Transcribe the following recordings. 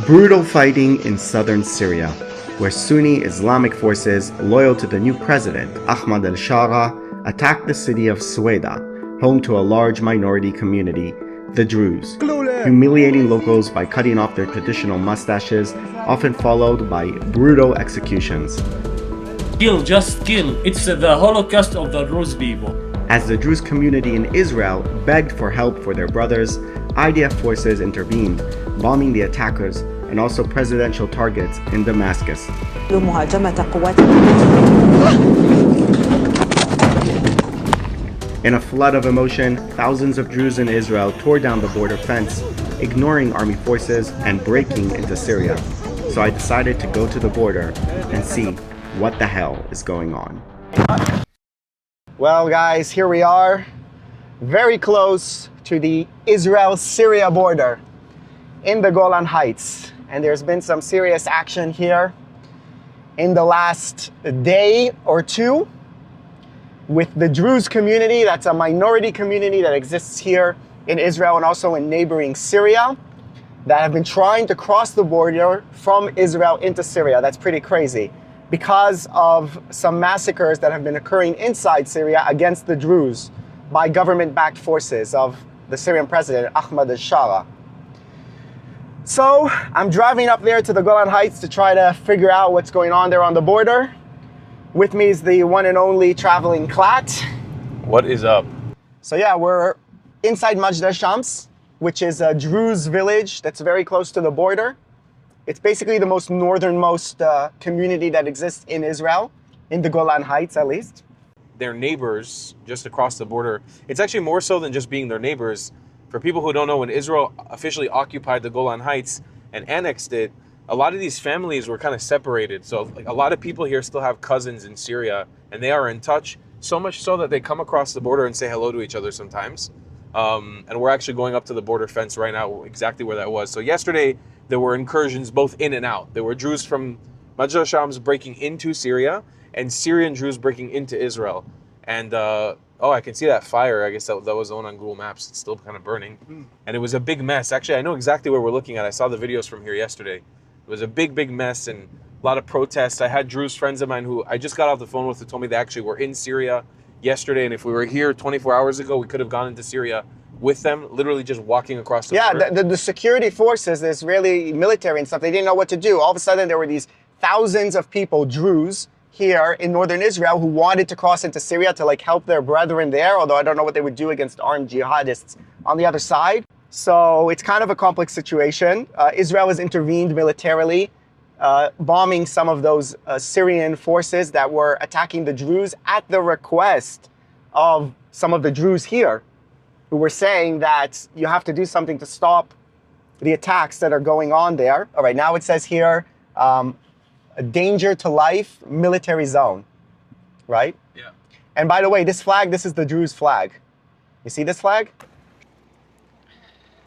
Brutal fighting in southern Syria, where Sunni Islamic forces loyal to the new president, Ahmad al-Shara, attacked the city of Sueda, home to a large minority community, the Druze, humiliating locals by cutting off their traditional mustaches, often followed by brutal executions. Kill, just kill. It's the Holocaust of the Druze people. As the Druze community in Israel begged for help for their brothers, IDF forces intervened, bombing the attackers and also presidential targets in Damascus. In a flood of emotion, thousands of Druze in Israel tore down the border fence, ignoring army forces and breaking into Syria. So I decided to go to the border and see what the hell is going on. Well, guys, here we are, very close to the Israel-Syria border in the Golan Heights. And there's been some serious action here in the last day or two with the Druze community. That's a minority community that exists here in Israel and also in neighboring Syria that have been trying to cross the border from Israel into Syria. That's pretty crazy because of some massacres that have been occurring inside Syria against the Druze by government-backed forces of the Syrian president, Ahmad al-Shara. So I'm driving up there to the Golan Heights to try to figure out what's going on there on the border. With me is the one and only traveling Klat. What is up? So yeah, we're inside Majd Shams, which is a Druze village that's very close to the border. It's basically the most northernmost community that exists in Israel, in the Golan Heights at least. Their neighbors just across the border. It's actually more so than just being their neighbors. For people who don't know, when Israel officially occupied the Golan Heights and annexed it, a lot of these families were kind of separated. So like, a lot of people here still have cousins in Syria and they are in touch, so much so that they come across the border and say hello to each other sometimes. And we're actually going up to the border fence right now, exactly where that was. So yesterday, there were incursions both in and out. There were Druze from Majd Shams breaking into Syria and Syrian Druze breaking into Israel. And oh, I can see that fire. I guess that was the one on Google Maps. It's still kind of burning. And it was a big mess. Actually, I know exactly where we're looking at. I saw the videos from here yesterday. It was a big, big mess and a lot of protests. I had Druze friends of mine who I just got off the phone with who told me they actually were in Syria yesterday. And if we were here 24 hours ago, we could have gone into Syria with them, literally just walking across the border. Yeah, the security forces, the Israeli military and stuff, they didn't know what to do. All of a sudden, there were these thousands of people, Druze, here in northern Israel who wanted to cross into Syria to like help their brethren there, although I don't know what they would do against armed jihadists on the other side. So it's kind of a complex situation. Israel has intervened militarily, bombing some of those Syrian forces that were attacking the Druze at the request of some of the Druze here, who were saying that you have to do something to stop the attacks that are going on there. All right, now it says here, a danger to life military zone, right? Yeah. And by the way, this flag, this is the Druze flag. You see this flag?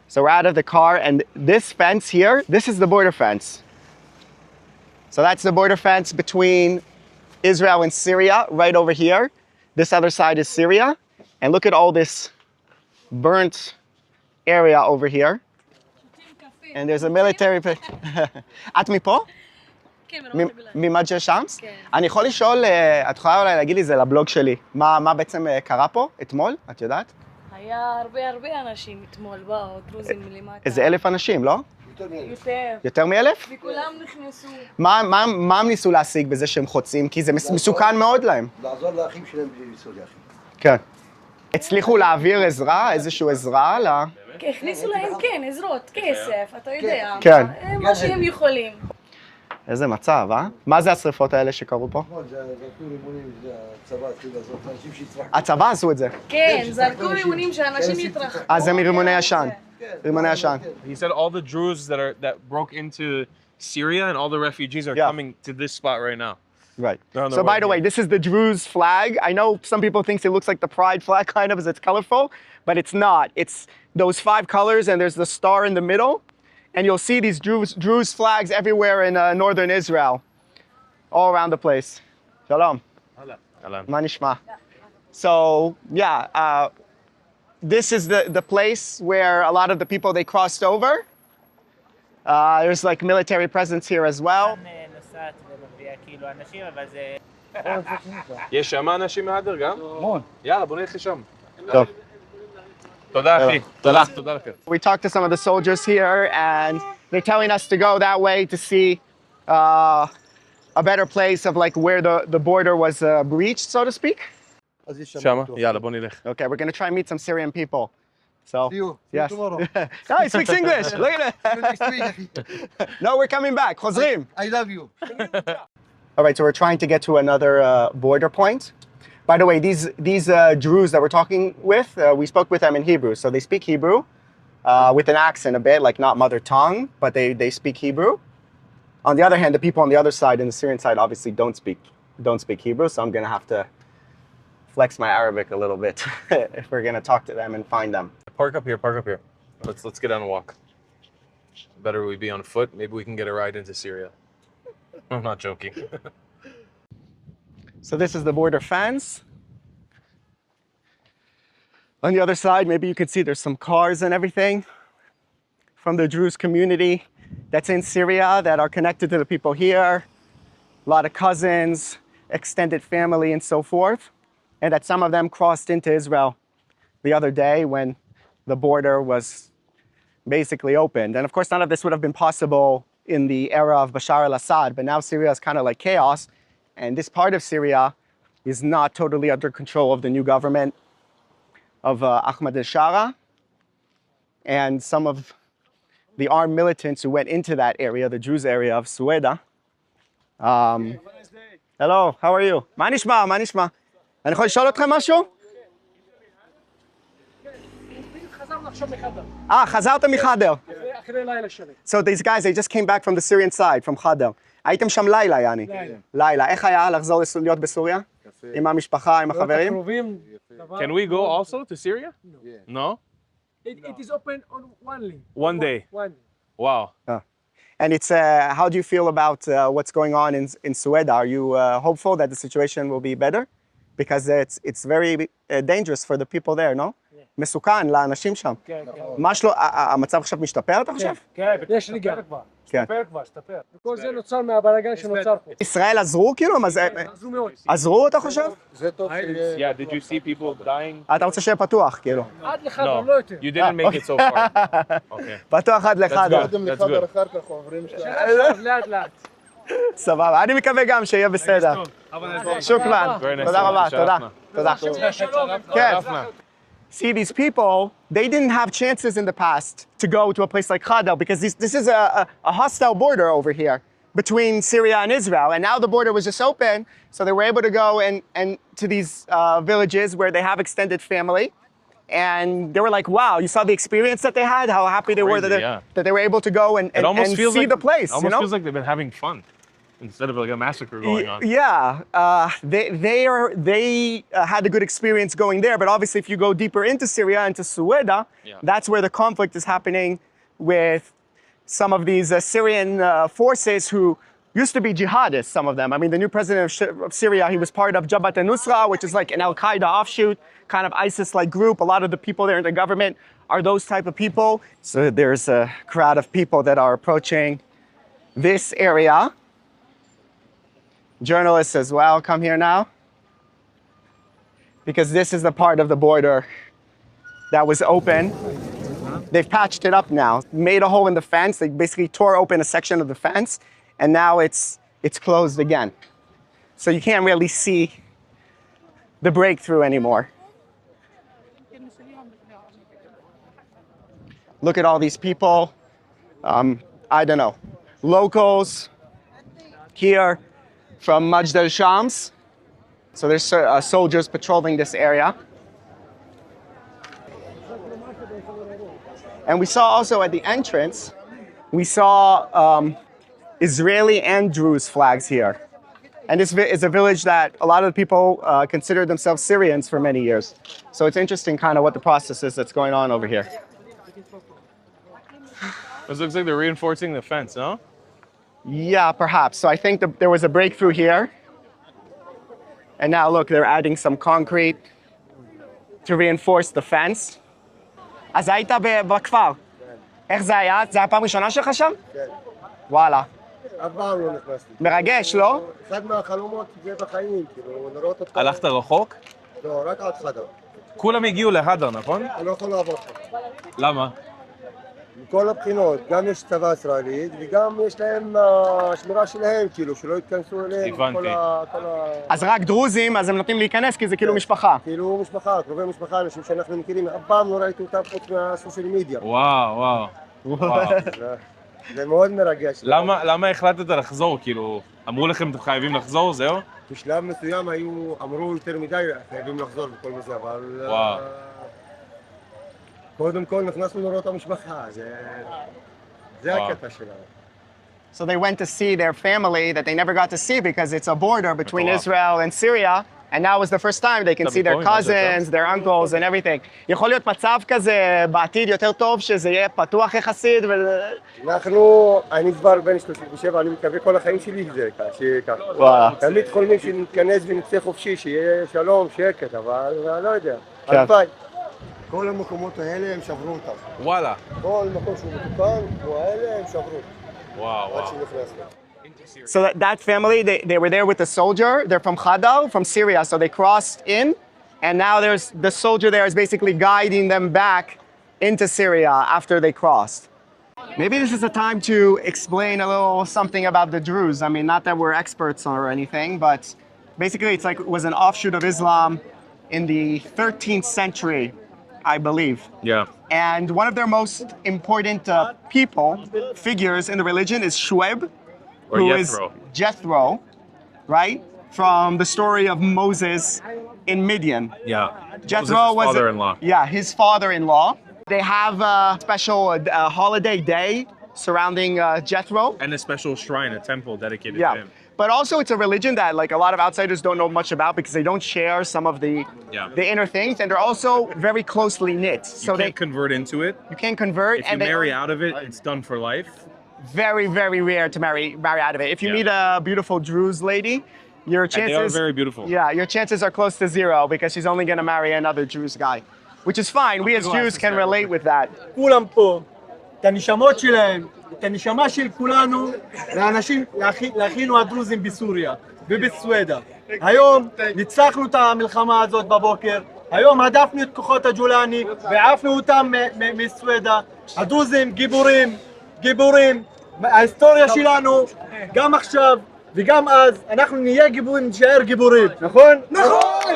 So we're out of the car and this fence here, this is the border fence. So that's the border fence between Israel and Syria right over here. This other side is Syria. And look at all this burnt area over here. And there's a military... את מפה? ממג'ד שמס? אני יכול לשאול, את יכולה אולי להגיד לי, זה לבלוג שלי, מה בעצם קרה פה אתמול, את יודעת? היה הרבה אנשים אתמול, באו, דרוזים מלמטה. איזה 1,000 אנשים, לא? יותר. יותר מ-1,000? וכולם נכנסו. מה הם ניסו להשיג בזה שהם חוצים? כי זה מסוכן מאוד להם. לעזור לאחים שלהם בלי לסעוד לאחים. כן. הצליחו להעביר עזרה, איזושהי עזרה ל... הכניסו להם, כן, עזרות, כסף, אתה יודע. כן. מה שהם יכולים. איזה מצב, אה? מה זה השריפות האלה שקרו פה? זרקו רימונים, הצבא התחיל לעזור לאנשים שהצטרחו. הצבא עשו את זה? כן, זרקו רימונים שאנשים יתרחקו. זה מרימוני עשן. רימוני עשן. He said all the Druze that broke into Syria and all the refugees are coming to this spot right now. Right. So by the way, this is the Druze flag. I know some people think it looks like the pride flag kind of as it's colorful, but it's not. It's those 5 colors and there's the star in the middle. And you'll see these Druze flags everywhere in northern Israel, all around the place. Shalom. Ma nishma. So yeah, this is the place where a lot of the people, they crossed over. There's like military presence here as well. נוסעת ומביאה כאילו אנשים, אבל זה... יש שם אנשים מהדר גם? המון. יאללה, בוא נלך לשם. טוב. תודה, אחי. תודה לכם. We talked to some of the soldiers here, and they're telling us to go that way to see a better place of like where the border was breached, so to speak. אז יש שם שמה? בטוח. יאללה, בוא נלך. Okay, we're gonna try and meet some Syrian people. So, See you. yes. See you tomorrow. No, he speaks English. Look at See you next it. week, אחי. No, we're coming back. חוזרים. I love you. All right, so we're trying to get to another border point. By the way, these Druze that we're talking with, we spoke with them in Hebrew. So they speak Hebrew with an accent a bit, like not mother tongue, but they speak Hebrew. On the other hand, the people on the other side, in the Syrian side, obviously don't speak Hebrew. So I'm gonna have to flex my Arabic a little bit if we're gonna talk to them and find them. Park up here. Let's get on a walk. Better we be on foot. Maybe we can get a ride into Syria. I'm not joking. So this is the border fence. On the other side, maybe you can see there's some cars and everything from the Druze community that's in Syria that are connected to the people here. A lot of cousins, extended family, and so forth. And that some of them crossed into Israel the other day when the border was basically opened. And of course, none of this would have been possible in the era of Bashar al-Assad, but now Syria is kind of like chaos. And this part of Syria is not totally under control of the new government of Ahmad al-Shara. And some of the armed militants who went into that area, the Druze area of Sueda. Hello, how are you? מה נשמע? מה נשמע? אני יכול לשאול אתכם משהו? חזרתם מחדר. So these guys, they just came back from the Syrian side, from חדר. הייתם שם לילה, יעני. לילה. איך היה לחזור להיות בסוריה? עם המשפחה, עם החברים? Can we go also to Syria? No? It is open on only. One day. Wow. And it's, how do you feel about what's going on in Sueda? Are you hopeful that the situation will be better? Because it's very dangerous for the people there, no? מסוכן לאנשים שם. מה שלא, המצב עכשיו משתפר, אתה חושב? כן, יש רגע. השתפר. וכל זה נוצר מהבלגן שנוצר פה. ישראל עזרו כאילו? עזרו מאוד. עזרו, אתה חושב? זה טוב שיהיה... Yeah, did you see people dying? אתה רוצה שיהיה פתוח, כאילו. עד לחדר, לא יותר. You didn't make it so far. Okay. פתוח עד לחדר. קודם לחדר אחר כך עוברים שלב. לאט לאט. סבבה, אני מקווה גם שיהיה בסדר. שוקרן, תודה רבה, תודה. כן. See, these people, they didn't have chances in the past to go to a place like Khadel because this is a hostile border over here between Syria and Israel. And now the border was just open, so they were able to go and to these villages where they have extended family. And they were like, wow, you saw the experience that they had, how happy they were that they were able to go and see the place. It almost feels like they've been having fun instead of like a massacre going on. Yeah, they had a good experience going there, but obviously if you go deeper into Syria, into Sueda, that's where the conflict is happening with some of these Syrian forces who used to be jihadists, some of them. I mean, the new president of Syria, he was part of Jabhat al-Nusra, which is like an al-Qaeda offshoot, kind of ISIS-like group. A lot of the people there in the government are those type of people. So there's a crowd of people that are approaching this area. Journalists as well come here now, because this is the part of the border that was open. They've patched it up now, made a hole in the fence. They basically tore open a section of the fence, and now it's closed again. So you can't really see the breakthrough anymore. Look at all these people. I don't know, locals here from Majd al-Shams. So there's soldiers patrolling this area. And we saw also at the entrance, we saw Israeli and Druze flags here. And this is a village that a lot of the people consider themselves Syrians for many years. So it's interesting kind of what the process is that's going on over here. This looks like they're reinforcing the fence, no? Yeah, perhaps. So I think there was a breakthrough here. And now look, they're adding some concrete to reinforce the fence. אז היית בכפר? איך זה היה? זה היה פעם ראשונה שלך שם? כן. וואלה. אף פעם לא נכנסתי. מרגש, לא? אחד מהחלומות זה בחיים, כאילו, לראות אותך. הלכת רחוק? לא, רק עד חדר. כולם הגיעו להדר, נכון? אני לא יכול לעבור שם. למה? מכל הבחינות, גם יש צבא ישראלית וגם יש להם שמירה שלהם, כאילו, שלא יתכנסו אליהם. הבנתי. אז רק דרוזים, אז הם נותנים להיכנס כי זה כאילו משפחה. כאילו משפחה, קרובי משפחה, אנשים שאנחנו מכירים, אף פעם לא ראיתי אותם חוץ מהסושיאל מדיה. וואו. זה מאוד מרגש. למה החלטת לחזור? כאילו, אמרו לכם אתם חייבים לחזור, זהו? בשלב מסוים אמרו יותר מדי, חייבים לחזור וכל זה, אבל... וואו. קודם כל נכנסנו לראות המשפחה, זה הקטע שלנו. So they went to see their family that they never got to see because it's a border between Israel and Syria, and now was the first time they can see their cousins, their uncles and everything. יכול להיות מצב כזה בעתיד יותר טוב שזה יהיה פתוח יחסית אני כבר בן 37, אני מקווה כל החיים שלי שיהיה ככה. וואלה. תמיד חולמים שנתכנס ונצא חופשי, שיהיה שלום, שקט, אבל אני לא יודע. הלוואי. כל המקומות האלה הם שברו אותם. וואלה. כל מקום שהוא מתוקן, כמו האלה, הם שברו. וואו. עד שנכנסנו. So that family, they were there with the soldier. They're from Khadal, from Syria. So they crossed in, and now there's the soldier there is basically guiding them back into Syria after they crossed. Maybe this is a time to explain a little something about the Druze. I mean, not that we're experts or anything, but basically it's like it was an offshoot of Islam in the 13th century, I believe. Yeah. And one of their most important figures in the religion is Shuaib, Or who Jethro. is Jethro, right? From the story of Moses in Midian. Yeah. Jethro was father-in-law. his father-in-law. They have a special holiday day surrounding Jethro. And a special shrine, a temple dedicated Yeah. to him. But also it's a religion that like a lot of outsiders don't know much about because they don't share some of the inner things, and they're also very closely knit. So You can't convert into it. you can't convert. If you marry out of it, it's done for life. Very, very rare to marry out of it. If you meet a beautiful Druze lady, your chances... And they are very beautiful. Yeah, your chances are close to zero because she's only going to marry another Druze guy. Which is fine. We as Jews can relate with that. כולם פה, את הנשמות שלהם, את הנשמה של כולנו, לאחינו הדרוזים בסוריה ובסווידה. היום ניצחנו את המלחמה הזאת בבוקר, היום הדפנו את כוחות הג'ולני ועפנו אותם מסווידה. הדרוזים גיבורים, ההיסטוריה שלנו, גם עכשיו וגם אז, אנחנו נהיה גיבורים, נשאר גיבורים, נכון? נכון!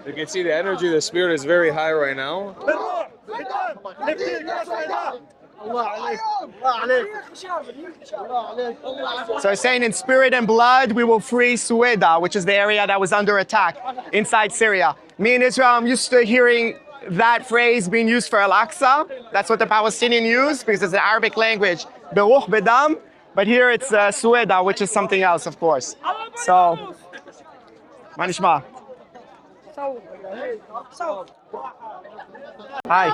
You can see the energy, the spirit is very high right now. So it's saying in spirit and blood, we will free Sueda, which is the area that was under attack inside Syria. Me in Israel, I'm used to hearing that phrase being used for Al-Aqsa. That's what the Palestinian use because it's the Arabic language. Beruch bedam. But here it's Sueda, which is something else, of course. So, Manishma. Hi,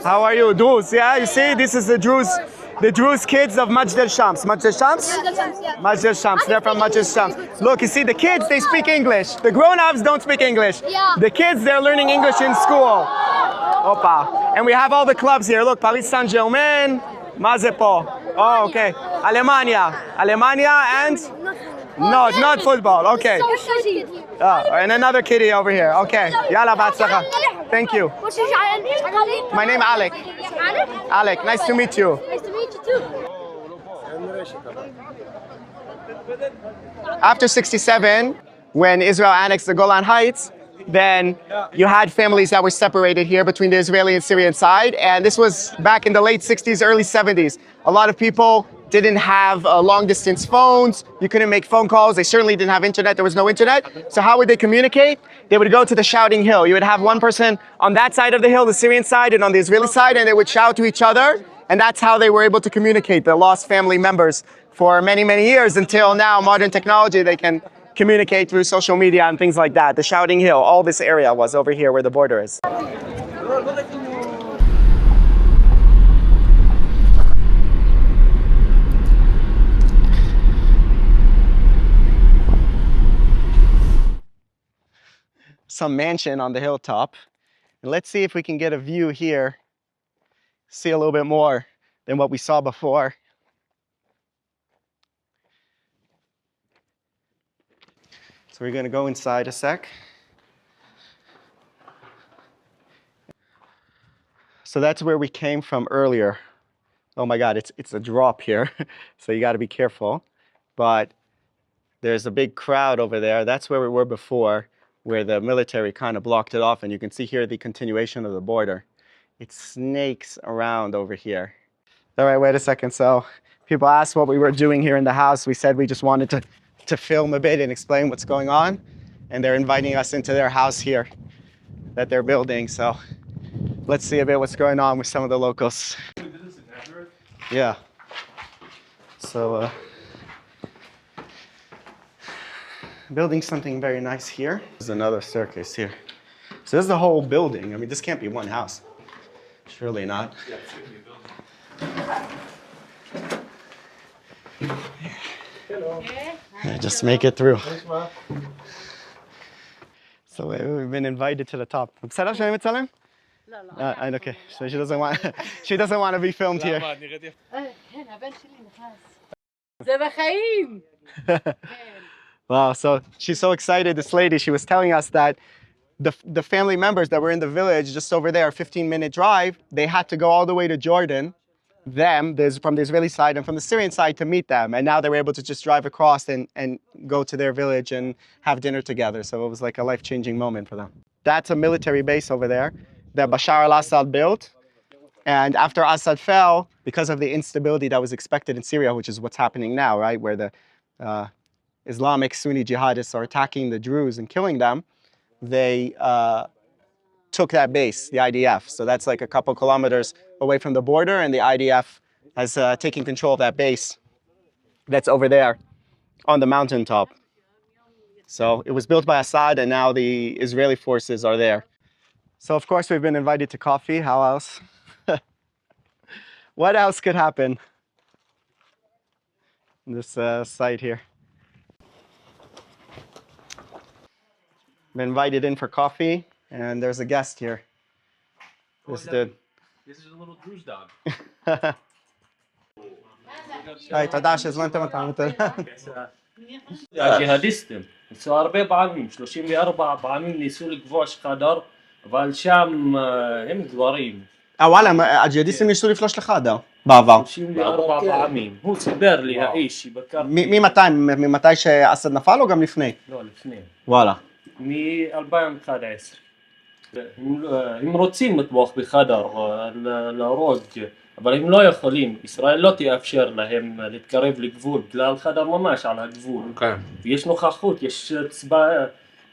how are you? Druze, yeah? You see, this is the Druze kids of Majd al-Shams. Majd al-Shams? Majd al-Shams, they're from Majd al-Shams. Look, you see, the kids, they speak English. The grown-ups don't speak English. Yeah. The kids, they're learning English in school. Opa. And we have all the clubs here. Look, Paris Saint-Germain, Mazepo. Oh, okay. Alemania and? No, not football. Okay. And another kitty over here. Okay. Yalla, batzlacha. Thank you. What's your name? My name Alec. Alec, nice to meet you. Nice to meet you too. After 67, when Israel annexed the Golan Heights, then you had families that were separated here between the Israeli and Syrian side. And this was back in the late 60s, early 70s. A lot of people didn't have long distance phones. You couldn't make phone calls. They certainly didn't have internet. There was no internet. So how would they communicate? They would go to the shouting hill. You would have one person on that side of the hill, the Syrian side, and on the Israeli side, and they would shout to each other. And that's how they were able to communicate, the lost family members, for many, many years until now, modern technology, they can communicate through social media and things like that. The shouting hill, all this area was over here where the border is. some mansion on the hilltop. And let's see if we can get a view here, see a little bit more than what we saw before. So we're gonna go inside a sec. So that's where we came from earlier. Oh my God, it's a drop here, so you gotta be careful. But there's a big crowd over there. That's where we were before, where the military kind of blocked it off, and you can see here the continuation of the border. It snakes around over here. All right, wait a second. So people asked what we were doing here in the house. We said we just wanted to film a bit and explain what's going on. And they're inviting us into their house here that they're building. So let's see a bit what's going on with some of the locals. Yeah. So building something very nice here. There's another staircase here. So this is the whole building. I mean, this can't be one house. Surely not. Hello. Yeah, just make it through. So we've been invited to the top. בסדר שאני מצלם? לא, לא. Okay. So she doesn't want to be filmed here. כן, הבן שלי נכנס. זה בחיים! Wow, so she's so excited, this lady. She was telling us that the family members that were in the village just over there, a 15-minute drive, they had to go all the way to Jordan, from the Israeli side and from the Syrian side to meet them. And now they were able to just drive across and go to their village and have dinner together. So it was like a life-changing moment for them. That's a military base over there that Bashar al-Assad built. And after Assad fell, because of the instability that was expected in Syria, which is what's happening now, right, where the Islamic Sunni jihadists are attacking the Druze and killing them, they took that base, the IDF. So that's like a couple kilometers away from the border, and the IDF has taken control of that base that's over there on the mountaintop. So it was built by Assad, and now the Israeli forces are there. So of course we've been invited to coffee. How else? What else could happen? This site here. Been invited in for coffee, and there's a guest here. This dude. This is a little Druze dog. היי, תודה שהזמנתם אותנו. הג'יהאדיסטים ניסו הרבה פעמים, 34 פעמים ניסו לכבוש חדר, אבל שם הם גברים. וואלה, הג'יהאדיסטים ניסו לפלוש לחדר בעבר. 34 פעמים. הוא סיפר לי, האיש שבקרתי. ממתי שאסד נפל או גם לפני? לא, לפני. וואלה. מ-2011. הם רוצים לטבוח בחדר, להרוג, אבל הם לא יכולים. ישראל לא תאפשר להם להתקרב לגבול, בגלל חדר ממש על הגבול. ויש נוכחות,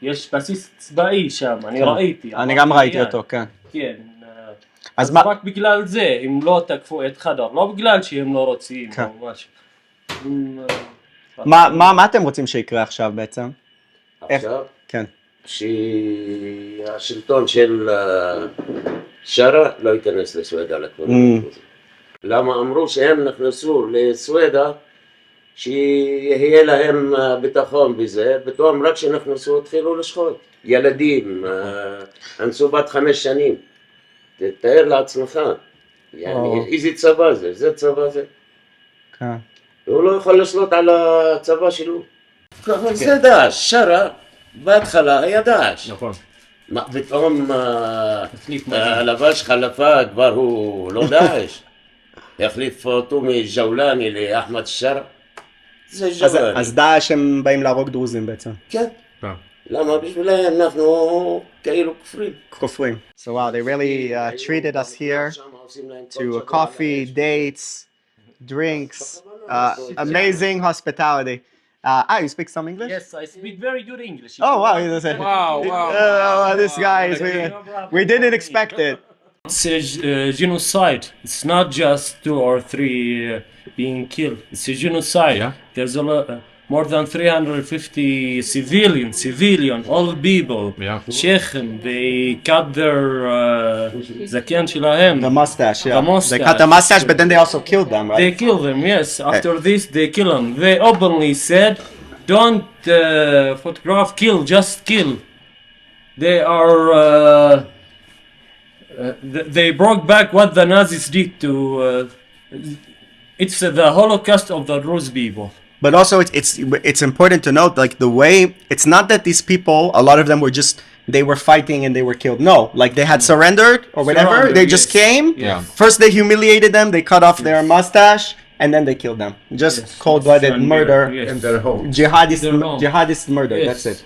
יש בסיס צבאי שם, אני ראיתי. אני גם ראיתי אותו, כן. כן. אז רק בגלל זה הם לא תקפו את חדר, לא בגלל שהם לא רוצים או משהו. מה אתם רוצים שיקרה עכשיו בעצם? עכשיו? כן. שהשלטון של שרה לא ייכנס לסווידה לתמונה. למה אמרו שהם נכנסו לסווידה שיהיה להם ביטחון בזה, פתאום רק שנכנסו התחילו לשחוט. ילדים, אנסו בת 5 שנים. תתאר לעצמך, איזה צבא זה, זה צבא זה. והוא לא יכול לשלוט על הצבא שלו. זה דאעש, שרה. בהתחלה היה דאעש. נכון. פתאום הלבש חלפה, כבר הוא לא דאעש. החליף אותו מג'אולני לאחמד שרה. זה ג'אולני. אז דאעש הם באים להרוג דרוזים בעצם. כן. למה בשבילם אנחנו כאילו כופרים. כופרים. So wow, they really treated us here to coffee, dates, drinks, amazing hospitality. You speak some English? Yes, I speak very good English. Oh wow, wow. This guy is we didn't expect it. It's a genocide. It's not just 2 or 3 being killed. It's a genocide. Yeah. There's a lot, more than 350 civilian, old people. Yeah. Shechem, they cut their zaken שלהם. The mustache, yeah. The mustache. They cut the mustache, but then they also killed them, right? They killed them, yes. After this, they kill them. They openly said, don't photograph, kill, just kill. they are they brought back what the Nazis did to. It's the Holocaust of the Druze people. But also, it's important to note, like, the way it's not that these people, a lot of them were just they were fighting and they were killed. No, like they had surrendered or whatever. Surrendered, They just yes. came. Yeah. First, they humiliated them. They cut off their mustache, and then they killed them. Just Yes, cold-blooded surrender, murder, yes. in their home. jihadist murder. Yes. That's it.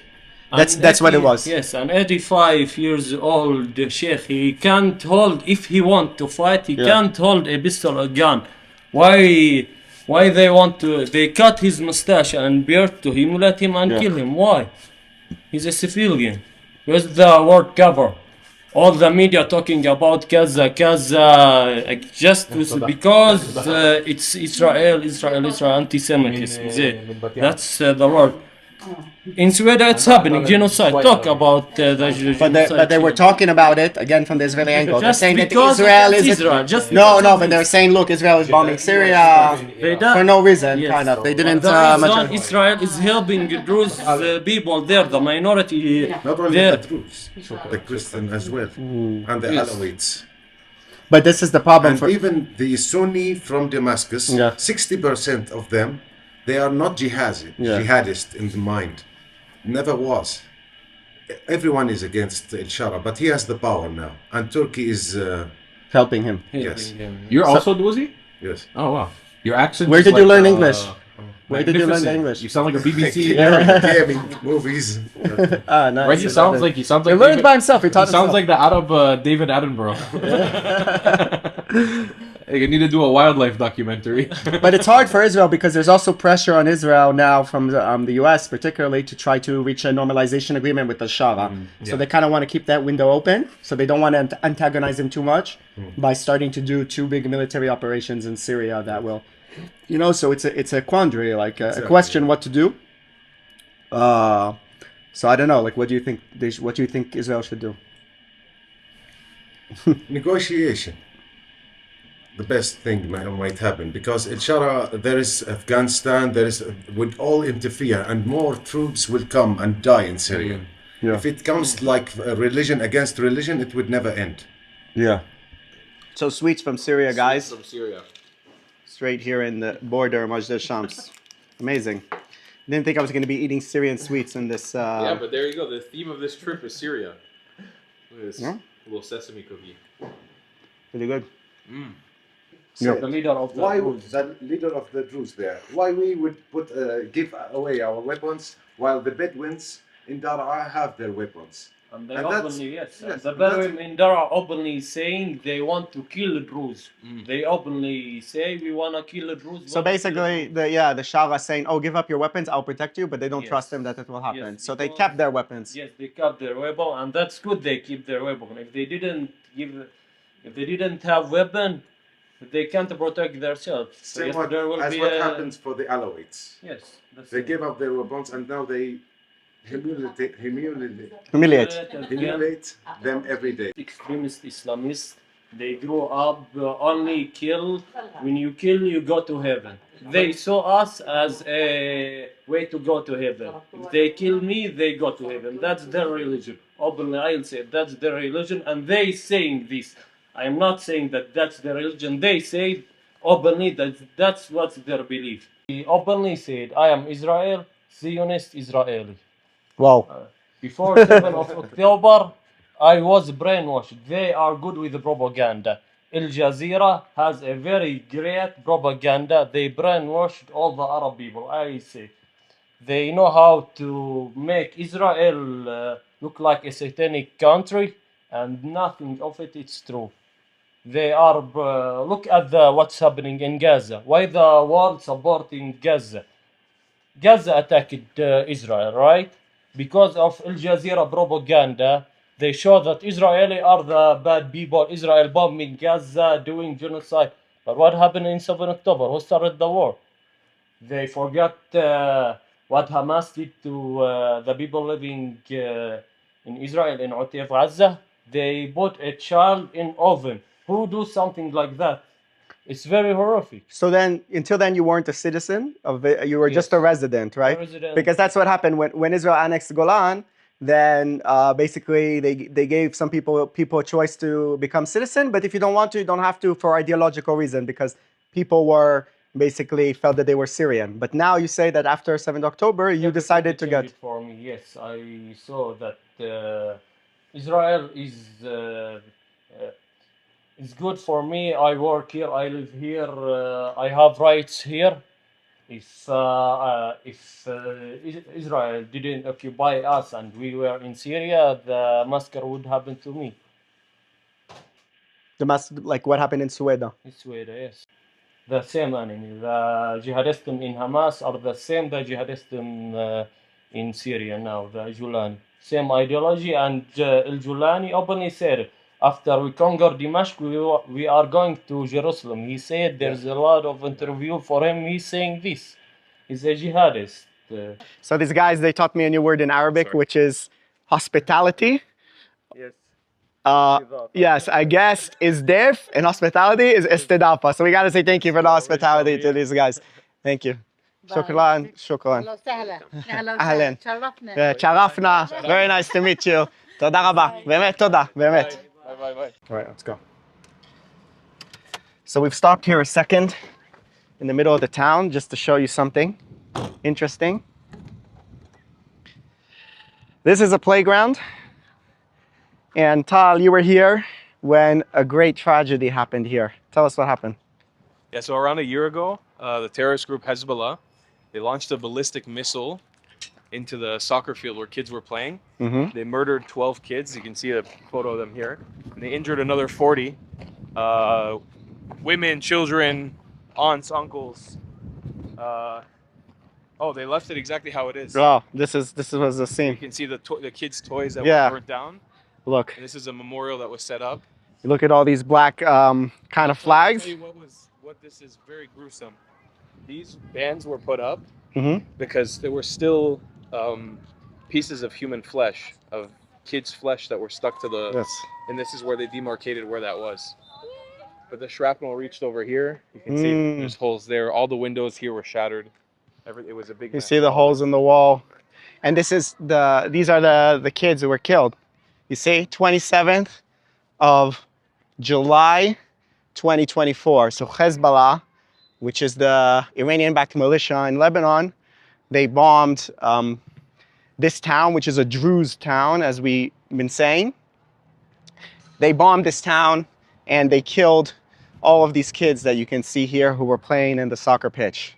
And That's what it was. Yes, an 85 years old sheikh, he can't hold, if he want to fight, he can't hold a pistol or gun. Why they want to, they cut his mustache and beard to humiliate him and kill him? Why? He's a civilian. Where's the word cover? All the media talking about Gaza, just because it's Israel, anti-Semitism. That's the word. In Sweden, it's happening. Genocide. Talk about the genocide. But they were talking about it again from the Israeli angle. They're Just saying that because Israel it's is Israel, just no, because no. of But it. they're saying, look, Israel is bombing Syria for no reason, Yes. kind of. They didn't. The reason much. Israel is helping Druze people there, the minority Not only there. the Druze, the Christian as well, and the Yes. Alawites. But this is the problem And for. even the Sunni from Damascus, 60% of them, they are not jihadist in the mind. Never was. Everyone is against El Shara, but he has the power now, and Turkey is helping him. yes, You're also Druze? yes. Oh wow. Your accent. Where is did you like, learn English? Where did you learn the magnificent. English? You sound like a BBC. Gaming movies. Ah, nice. Right? He sounds like He learned David- by himself. He taught He sounds himself. like the Arab David Attenborough. You need to do a wildlife documentary. But it's hard for Israel because there's also pressure on Israel now from the U.S. particularly to try to reach a normalization agreement with the Shara. So they kind of want to keep that window open. So they don't want to antagonize him too much by starting to do two big military operations in Syria that will, So it's a quandary, like a question what to do. So I don't know. Like, what do you think? What do you think Israel should do? Negotiation. The best thing might happen because El Shara, there is Afghanistan, would all interfere and more troops will come and die in Syria. If it comes like religion against religion, it would never end. Yeah. So sweets from Syria, guys. From Syria. Straight here in the border, Majd al-Shams. Amazing. Didn't think I was going to be eating Syrian sweets in this. Yeah, but there you go. The theme of this trip is Syria. Look at this little sesame cookie. Pretty good. The leader of the Why Druze. the leader of the Druze there? Why we would give away our weapons while the Bedouins in Daraa have their weapons? And they And that's- openly, yes. yes, The and that's- Bedouin in Dara openly saying they want to kill Druze. They openly say we want to kill Druze. So basically, the Shara saying, "Oh, give up your weapons, I'll protect you," but they don't trust him that it will happen. Yes, So they because- kept their weapons. Yes, they kept their weapon, and that's good. They keep their weapon. If they didn't have weapon, they can't protect themselves. So Same yes, what, there will as be what a- happens for the Alawites. Yes, that's They it. give up their weapons and now they humiliate them every day. Extremist Islamists, they grew up only kill. When you kill, you go to heaven. They saw us as a way to go to heaven. If they kill me, they go to heaven. That's their religion. Openly, I'll say that's their religion, and they saying this. I am not saying that that's their religion. They say openly that that's what's their belief. He openly said, "I am Israel, Zionist Israeli." Wow. Before 7 of October, I was brainwashed. They are good with the propaganda. Al Jazeera has a very great propaganda. They brainwashed all the Arab people, I say. They know how to make Israel look like a satanic country, and nothing of it is true. They are, look at what's happening in Gaza. Why the world supporting Gaza? Gaza attacked Israel, right? Because of Al Jazeera propaganda, they show that Israeli are the bad people. Israel bombing Gaza, doing genocide. But what happened in 7 October? Who started the war? They forgot what Hamas did to the people living in Israel, in Otef Gaza. They put a child in oven. Who do something like that? It's very horrific. So then, until then, you weren't a citizen of it. You were just a resident, right? A resident. Because that's what happened when Israel annexed Golan. then basically they gave some people a choice to become citizen. But if you don't want to, you don't have to for ideological reason, because people were basically felt that they were Syrian. But now you say that after 7th October, you decided to get. It for me, yes, I saw that Israel is good for me. I work here, I live here, I have rights here. If Israel didn't occupy us and we were in Syria, the massacre would happen to me. Like what happened in Sueda? In Sweden, yes. The same enemy. The jihadists in Hamas are the same the jihadists in Syria now, the Julani. Same ideology, and El Julani openly said, after we conquer Damascus, we are going to Jerusalem. He said there's a lot of interview for him. He's saying this. He's a jihadist. So these guys, they taught me a new word in Arabic, which is hospitality. Yes. Yes, I guess is def and hospitality is istidafa. So we got to say thank you for the hospitality to these guys. Thank you. Shukran, shukran. أهلا وسهلا أهلا أهلاً. وسهلا تشرفنا Charafna, very nice to meet you. תודה רבה, באמת תודה, באמת. Bye. All right, let's go. So we've stopped here a second in the middle of the town just to show you something interesting. This is a playground. And Tal, you were here when a great tragedy happened here. Tell us what happened. Yeah, so around a year ago, the terrorist group Hezbollah, they launched a ballistic missile into the soccer field where kids were playing. Mm-hmm. They murdered 12 kids. You can see a photo of them here. And they injured another 40. Women, children, aunts, uncles. They left it exactly how it is. Oh, this was the You scene. can see the kids' toys that Yeah. were burnt down. Look, And this is a memorial that was set up. you look at all these black kind of flags. I'll tell you what this is very gruesome. These bands were put up Mm-hmm. because there were still pieces of human flesh, of kids' flesh that were stuck to the. Yes. And this is where they demarcated where that was. But the shrapnel reached over here. You can see there's holes there. All the windows here were shattered. It was a big. You mess. see the holes in the wall. And these are the kids who were killed. You see, 27th of July 2024. So Hezbollah, which is the Iranian-backed militia in Lebanon, they bombed this town, which is a Druze town, as we've been saying. They bombed this town and they killed all of these kids that you can see here who were playing in the soccer pitch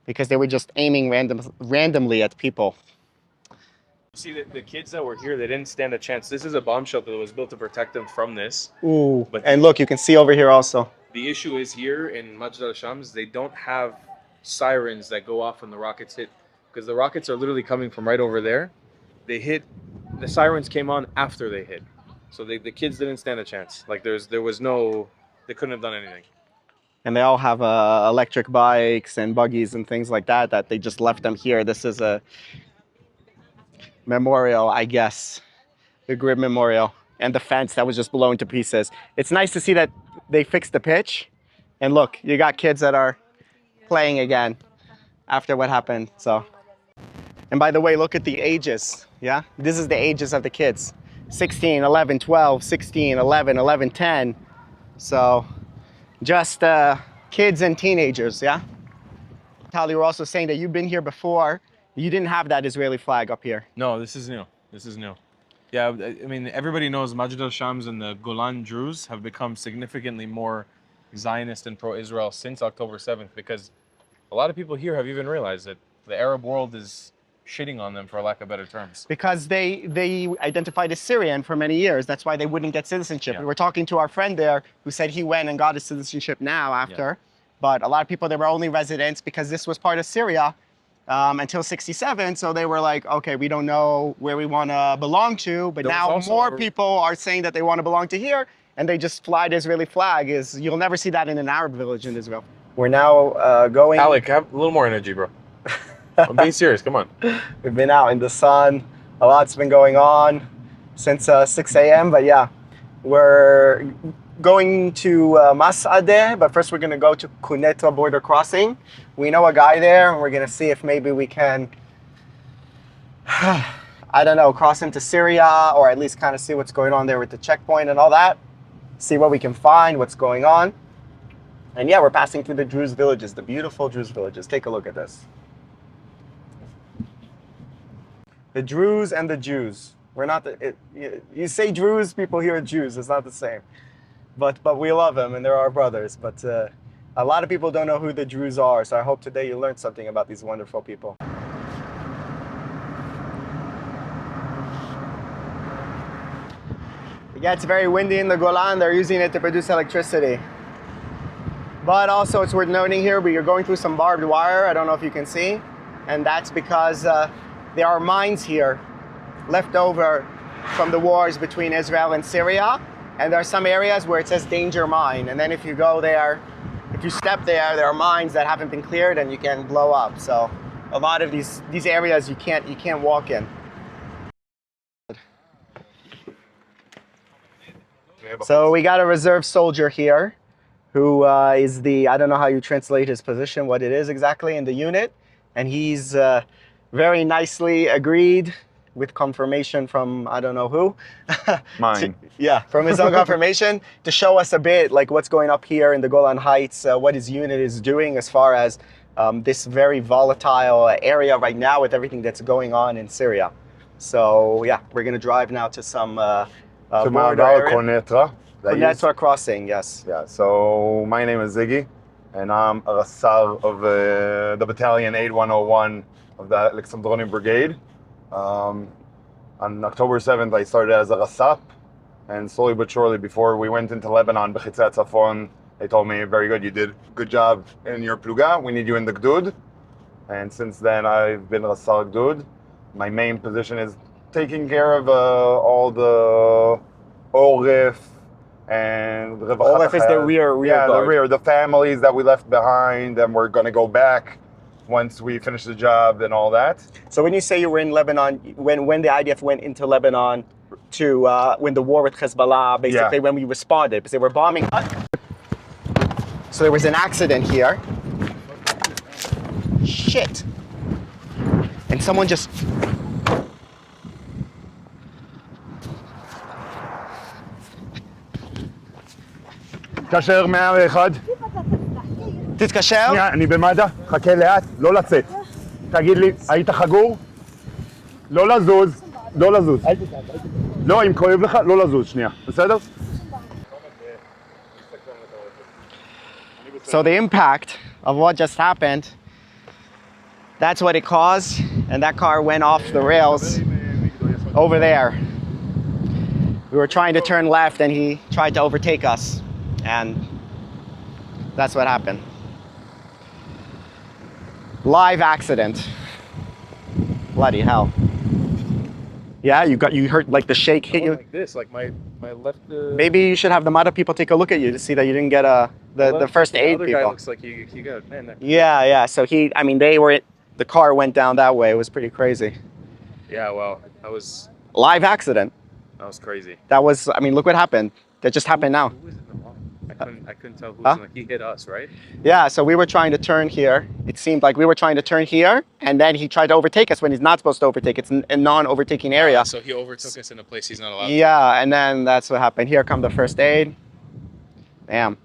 because they were just aiming randomly at people. See, the kids that were here, they didn't stand a chance. This is a bomb shelter that was built to protect them from this. Ooh, But and look, you can see over here also. The issue is here in Majd al-Shams, they don't have sirens that go off when the rockets hit, because the rockets are literally coming from right over there. They hit, the sirens came on after they hit. So the kids didn't stand a chance. Like there was no, they couldn't have done anything. And they all have electric bikes and buggies and things like that they just left them here. This is a memorial, I guess, the grid memorial, and the fence that was just blown to pieces. It's nice to see that they fixed the pitch, and look, you got kids that are playing again after what happened. So, and by the way, look at the ages. Yeah, this is the ages of the kids: 16, 11, 12, 16, 11, 11, 10. So just kids and teenagers. Yeah. Tal, you were also saying that you've been here before. You didn't have that Israeli flag up here. No, this is new. This is new. Yeah, I mean, everybody knows Majd al-Shams and the Golan Druze have become significantly more Zionist and pro-Israel since October 7th, because a lot of people here have even realized that the Arab world is shitting on them, for lack of better terms. Because they identified as Syrian for many years. That's why they wouldn't get citizenship. Yeah. We were talking to our friend there who said he went and got his citizenship now after. But a lot of people, they were only residents because this was part of Syria until 67. So they were like, okay, we don't know where we want to belong to. But There was now also more people are saying that they want to belong to here. And they just fly the Israeli flag. You'll never see that in an Arab village in Israel. We're now going. Alec, have a little more energy, bro. I'm being serious, come on. We've been out in the sun. A lot's been going on since 6 a.m. But yeah, we're going to Mas'adeh, but first we're going to go to Kuneta border crossing. We know a guy there, and we're going to see if maybe we can I don't know, cross into Syria, or at least kind of see what's going on there with the checkpoint and all that. See what we can find, what's going on. And yeah, we're passing through the Druze villages, the beautiful Druze villages. Take a look at this. The Druze and the Jews. We're not you say Druze, people hear Jews. It's not the same. But we love them, and they're our brothers. But a lot of people don't know who the Druze are, so I hope today you learned something about these wonderful people. Yeah, it's very windy in the Golan. They're using it to produce electricity. But also, it's worth noting here, we are going through some barbed wire. I don't know if you can see. And that's because there are mines here left over from the wars between Israel and Syria. And there are some areas where it says danger mine. And then if you go there, if you step there, there are mines that haven't been cleared and you can blow up. So a lot of these areas you can't walk in. So we got a reserve soldier here who is I don't know how you translate his position, what it is exactly in the unit. And he's very nicely agreed with confirmation from I don't know who. Mine. From his own confirmation to show us a bit like what's going up here in the Golan Heights, what his unit is doing as far as this very volatile area right now with everything that's going on in Syria. So yeah, we're gonna drive now to some border area. Konetra crossing, yes. Yeah, so my name is Ziggy, and I'm a Rassar of the battalion 8101 of the Alexandroni Brigade. On October 7th, I started as a Rassap, and slowly but surely, before we went into Lebanon, Bechitzat Safon, they told me, very good, you did a good job in your Pluga, we need you in the Gdud. And since then, I've been Rassar Gdud. My main position is taking care of all the Orif, and Orif is the rear guard. The rear, the families that we left behind, and we're going to go back once we finish the job and all that. So when you say you were in Lebanon, when the IDF went into Lebanon to when the war with Hezbollah, basically when we responded, because they were bombing us. So there was an accident here. Shit. And someone just... תתקשר 101. תתקשר? שנייה, אני במד"א, חכה לאט, לא לצאת. תגיד לי, היית חגור? לא לזוז, לא לזוז. לא, אם כואב לך, לא לזוז, שנייה, בסדר? So the impact of what just happened, that's what it caused, and that car went off the rails over there. We were trying to turn left and he tried to overtake us, and that's what happened. Live accident. Bloody hell. Yeah, you heard like the shake hit you? Like this, like my left... Maybe you should have the MADA people take a look at you to see that you didn't get the first aid the other people. guy looks like you got... Man, Yeah. So the car went down that way. It was pretty crazy. Yeah, well, that was... Live accident. That was crazy. That was, look what happened. That just happened now. Who was in the wrong? I couldn't tell who Huh? was in the... He hit us, right? Yeah, so we were trying to turn here. It seemed like we were trying to turn here, and then he tried to overtake us when he's not supposed to overtake. It's a non-overtaking area. So he overtook us in a place he's not allowed Yeah, and then that's what happened. Here come the first aid. Damn.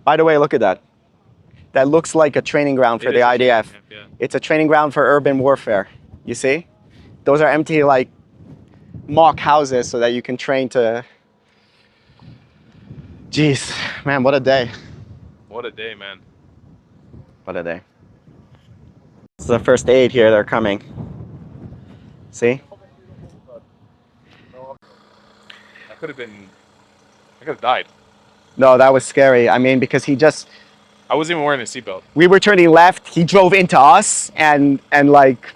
By the way, look at that. That looks like a training ground for the IDF. Yeah. It's a training ground for urban warfare. You see? Those are empty, like, mock houses so that you can train to... Jeez, man, what a day. What a day, man. What a day. This is the first aid here, they're coming. See? I could have died. No, that was scary. Because he just... I wasn't even wearing a seatbelt. We were turning left, he drove into us, and like...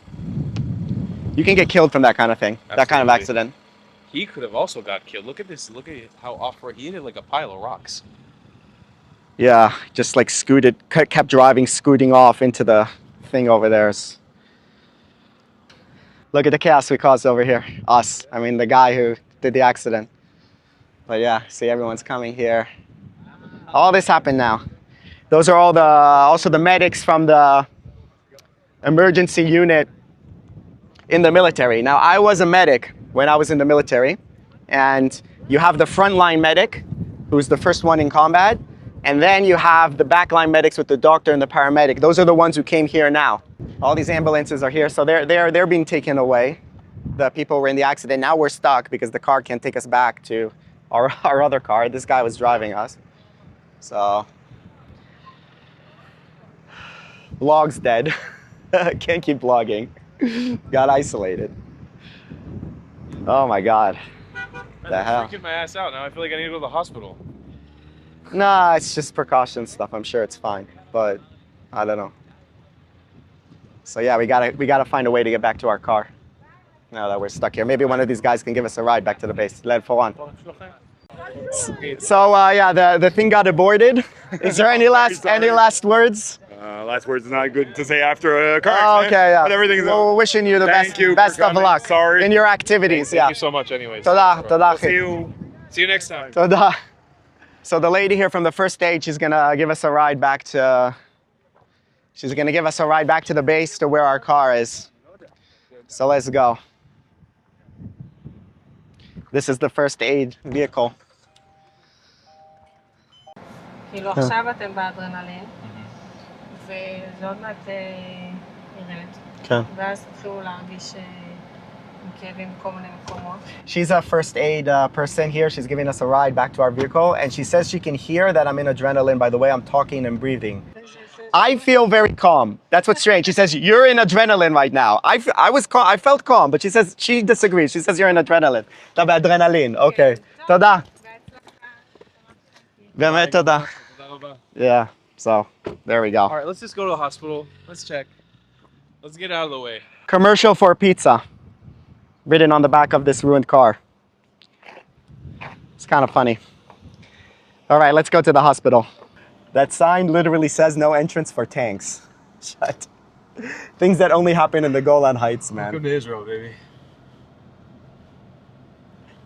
You can get killed from that kind of thing. Absolutely. That kind of accident. He could have also got killed. Look at this. Look at how off-road. He hit like a pile of rocks. Yeah, just like kept driving, scooting off into the thing over there. Look at the chaos we caused over here. Us. The guy who did the accident. But yeah, see, everyone's coming here. All this happened now. Those are also the medics from the emergency unit in the military. Now, I was a medic when I was in the military, and you have the frontline medic, who's the first one in combat, and then you have the backline medics with the doctor and the paramedic. Those are the ones who came here now. All these ambulances are here, so they're being taken away. The people were in the accident. Now we're stuck because the car can't take us back to our other car. This guy was driving us. So, vlog's dead. Can't keep vlogging. Got isolated. Oh my God. The hell? Freaking my ass out now. I feel like I need to go to the hospital. Nah, it's just precaution stuff. I'm sure it's fine, but I don't know. So yeah, we gotta find a way to get back to our car. Now that we're stuck here, maybe one of these guys can give us a ride back to the base. Led for one. So yeah, the thing got aborted. Is there any last words? Last words is not good to say after a car Oh, accident. okay, yeah. But everything's Well, wishing you the best of luck in your activities. Thank you so much anyways. Toda, toda. See you next time. Toda. So the lady here from the first aid, she's gonna give us a ride back to. She's gonna give us a ride back to the base to where our car is. So let's go. This is the first aid vehicle. כאילו עכשיו אתם באדרנלין, וזה עוד מעט ירד. כן. ואז תתחילו להרגיש כאבים בכל מיני מקומות. She's a first aid person here. She's giving us a ride back to our vehicle, and she says she can hear that I'm in adrenaline by the way I'm talking and breathing. I feel very calm. That's what's strange. She says, you're in adrenaline right now. I felt calm, but she says, she disagrees. She says, you're in adrenaline. אתה באדרנלין. Okay. תודה. באמת תודה. Yeah, so there we go. All right, let's just go to the hospital. Let's check. Let's get out of the way. Commercial for pizza written on the back of this ruined car. It's kind of funny. All right, let's go to the hospital. That sign literally says no entrance for tanks. Shut. Things that only happen in the Golan Heights, man. Welcome to Israel, baby.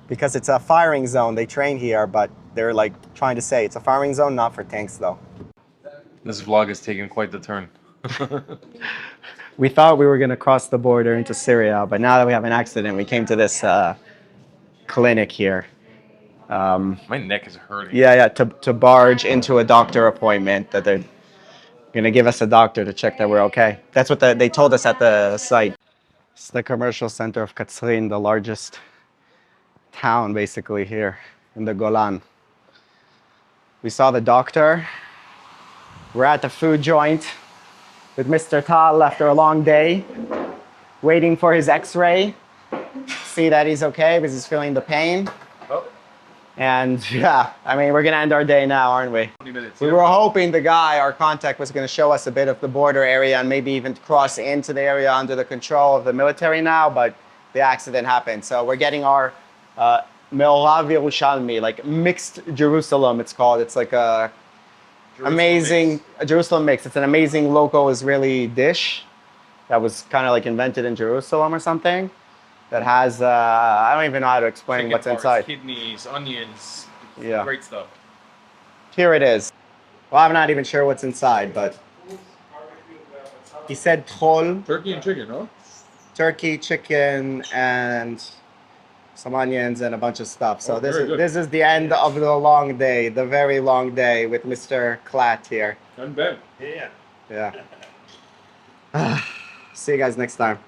Because it's a firing zone. They train here, but they're like trying to say it's a firing zone, not for tanks though. This vlog is taking quite the turn. We thought we were going to cross the border into Syria, but now that we have an accident, we came to this clinic here. My neck is hurting. Yeah, to barge into a doctor appointment that they're going to give us a doctor to check that we're okay. That's what they told us at the site. It's the commercial center of Katzrin, the largest town basically here in the Golan. We saw the doctor. We're at the food joint with Mr. Tal after a long day, waiting for his x-ray, see that he's okay because he's feeling the pain. Oh. And yeah, I mean, we're gonna end our day now, aren't we? 20 minutes. We were hoping the guy, our contact, was gonna show us a bit of the border area and maybe even cross into the area under the control of the military now, but the accident happened. So we're getting our Me'orav Yerushalmi, like mixed Jerusalem, it's called. It's like a Jerusalem mix. It's an amazing local Israeli dish that was kind of like invented in Jerusalem or something. That has, I don't even know how to explain Chicken what's parts, inside. kidneys, onions. Yeah. Great stuff. Here it is. Well, I'm not even sure what's inside, but he said tchol. Turkey and chicken, no? Turkey, chicken, and some onions and a bunch of stuff. So this is the end of the long day, the very long day with Mr. Klatt here. I'm Ben. Yeah. See you guys next time.